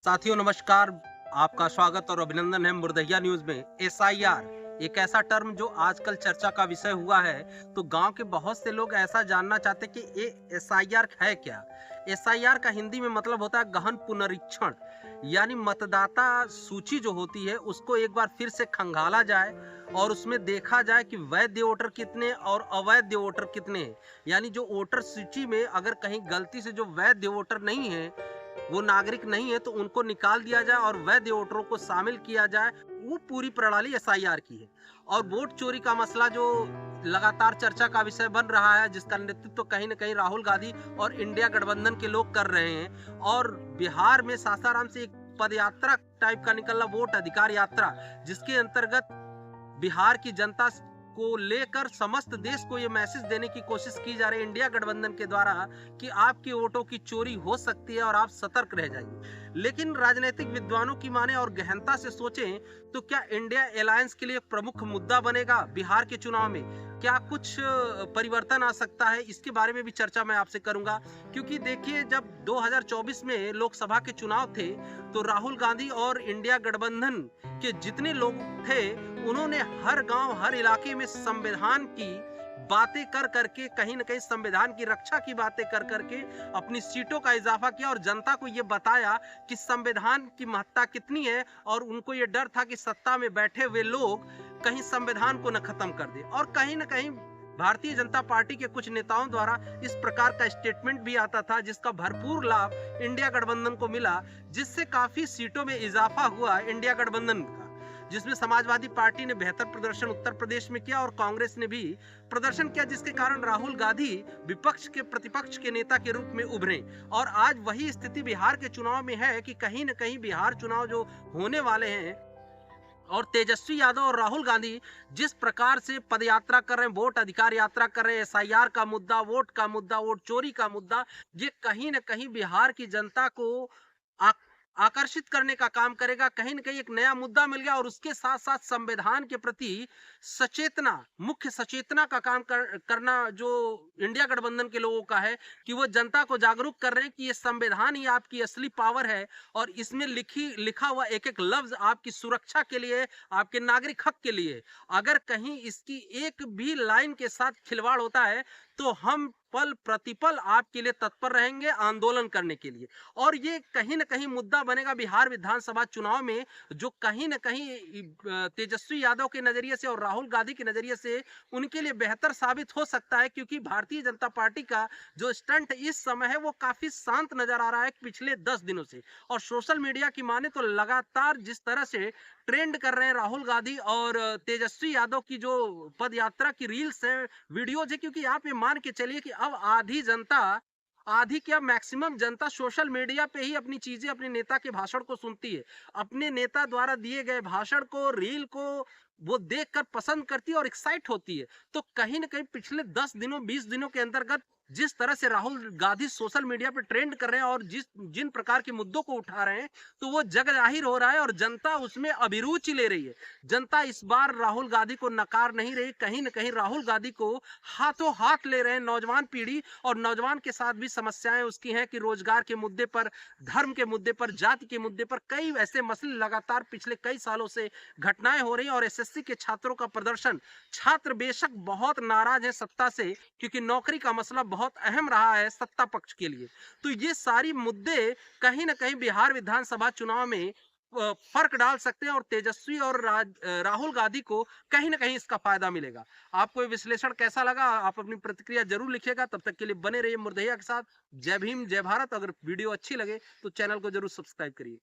साथियों नमस्कार। आपका स्वागत और अभिनंदन है मुर्दहिया न्यूज में। एसआईआर एक ऐसा टर्म जो आजकल चर्चा का विषय हुआ है। तो गांव के बहुत से लोग ऐसा जानना चाहते कि ये एसआईआर है क्या। एसआईआर का हिंदी में मतलब होता है गहन पुनरीक्षण, यानी मतदाता सूची जो होती है उसको एक बार फिर से खंगाला जाए और उसमें देखा जाए कि वैध वोटर कितने और अवैध वोटर कितने हैं। यानी जो वोटर सूची में अगर कहीं गलती से जो वैध वोटर नहीं है, वो नागरिक नहीं है, तो उनको निकाल दिया जाए और वैध वोटरों को शामिल किया जाए। वो पूरी प्रणाली एसआईआर की है। और वोट चोरी का मसला जो लगातार चर्चा का विषय बन रहा है, जिसका नेतृत्व तो कहीं न कहीं राहुल गांधी और इंडिया गठबंधन के लोग कर रहे हैं। और बिहार में सासाराम से एक पद यात्रा टाइप का निकला, वोट अधिकार यात्रा, जिसके अंतर्गत बिहार की जनता को लेकर समस्त देश को ये मैसेज देने की कोशिश की जा रही है इंडिया गठबंधन के द्वारा कि आपके वोटों की चोरी हो सकती है और आप सतर्क रह जाइए। लेकिन राजनीतिक विद्वानों की माने और गहनता से सोचें तो क्या इंडिया अलायंस के लिए एक प्रमुख मुद्दा बनेगा बिहार के चुनाव में? क्या कुछ परिवर्तन आ सकता है? इसके बारे में भी चर्चा मैं आपसे करूंगा। क्योंकि देखिए, जब 2024 में लोकसभा के चुनाव थे तो राहुल गांधी और इंडिया गठबंधन के जितने लोग थे, उन्होंने हर गांव हर इलाके में संविधान की बातें कर करके, कहीं ना कहीं संविधान की रक्षा की बातें कर करके अपनी सीटों का इजाफा किया और जनता को यह बताया कि संविधान की महत्ता कितनी है। और उनको यह डर था कि सत्ता में बैठे हुए लोग कहीं संविधान को न खत्म कर दे। और कहीं ना कहीं भारतीय जनता पार्टी के कुछ नेताओं द्वारा इस प्रकार का स्टेटमेंट भी आता था, जिसका भरपूर लाभ इंडिया गठबंधन को मिला, जिससे काफी सीटों में इजाफा हुआ इंडिया गठबंधन का। जिसमें समाजवादी पार्टी ने बेहतर प्रदर्शन उत्तर प्रदेश में किया और कांग्रेस ने भी प्रदर्शन किया, जिसके कारण राहुल गांधी विपक्ष के प्रतिपक्ष के नेता के रूप में उभरे। और आज वही स्थिति बिहार के चुनाव में है कि कहीं न कहीं बिहार चुनाव जो होने वाले हैं और तेजस्वी यादव और राहुल गांधी जिस प्रकार से पदयात्रा कर रहे हैं, वोट अधिकार यात्रा कर रहे हैं, एसआईआर का मुद्दा, वोट का मुद्दा, वोट चोरी का मुद्दा, ये कहीं न कहीं बिहार की जनता को आ, आकर्षित करने का काम करेगा। कहीं न कहीं एक नया मुद्दा मिल गया और उसके साथ साथ संविधान के प्रति सचेतना, मुख्य सचेतना का काम करना जो इंडिया गठबंधन के लोगों का है, कि वो जनता को जागरूक कर रहे हैं कि ये संविधान ही आपकी असली पावर है और इसमें लिखा हुआ एक एक लफ्ज आपकी सुरक्षा के लिए, आपके नागरिक हक के लिए। अगर कहीं इसकी एक भी लाइन के साथ खिलवाड़ होता है तो हम पल प्रतिपल आपके लिए तत्पर रहेंगे आंदोलन करने के लिए। और ये कहीं न कहीं मुद्दा बनेगा बिहार विधानसभा चुनाव में, जो कहीं न कहीं तेजस्वी यादव के नजरिए से और राहुल गांधी के नजरिए से उनके लिए बेहतर साबित हो सकता है। क्योंकि भारतीय जनता पार्टी का जो स्टंट इस समय है वो काफी शांत नजर आ रहा है पिछले 10 दिनों से। और सोशल मीडिया की माने तो लगातार जिस तरह से ट्रेंड कर रहे हैं राहुल गांधी और तेजस्वी यादव की जो पद यात्रा की रील्स है, वीडियोज है, क्योंकि आप ये मान के चलिए कि अब आधी जनता, आधी क्या मैक्सिमम जनता सोशल मीडिया पे ही अपनी चीजें, अपने नेता के भाषण को सुनती है। अपने नेता द्वारा दिए गए भाषण को, रील को वो देखकर पसंद करती है और एक्साइट होती है। तो कहीं ना कहीं पिछले 10 दिनों 20 दिनों के अंतर्गत जिस तरह से राहुल गांधी सोशल मीडिया पे ट्रेंड कर रहे हैं और जिन प्रकार के मुद्दों को उठा रहे हैं, तो वो जग जाहिर हो रहा है और जनता उसमें अभिरुचि ले रही है। जनता इस बार राहुल गांधी को नकार नहीं रही, कहीं न कहीं राहुल गांधी को हाथों हाथ ले रहे हैं नौजवान पीढ़ी। और नौजवान के साथ भी समस्याएं उसकी हैं कि रोजगार के मुद्दे पर, धर्म के मुद्दे पर, जाति के मुद्दे पर कई ऐसे मसले लगातार पिछले कई सालों से घटनाएं हो रही हैं। और एसएससी के छात्रों का प्रदर्शन, छात्र बेशक बहुत नाराज है सत्ता से, क्योंकि नौकरी का मसला बहुत अहम रहा है सत्ता पक्ष के लिए। तो ये सारी मुद्दे कहीं ना कहीं बिहार विधानसभा चुनाव में फर्क डाल सकते हैं और तेजस्वी और राहुल गांधी को कहीं ना कहीं इसका फायदा मिलेगा। आपको ये विश्लेषण कैसा लगा? आप अपनी प्रतिक्रिया जरूर लिखिएगा। तब तक के लिए बने रहिए मुर्दहिया के साथ। जय भीम, जय भारत। अगर वीडियो अच्छी लगे तो चैनल को जरूर सब्सक्राइब करिए।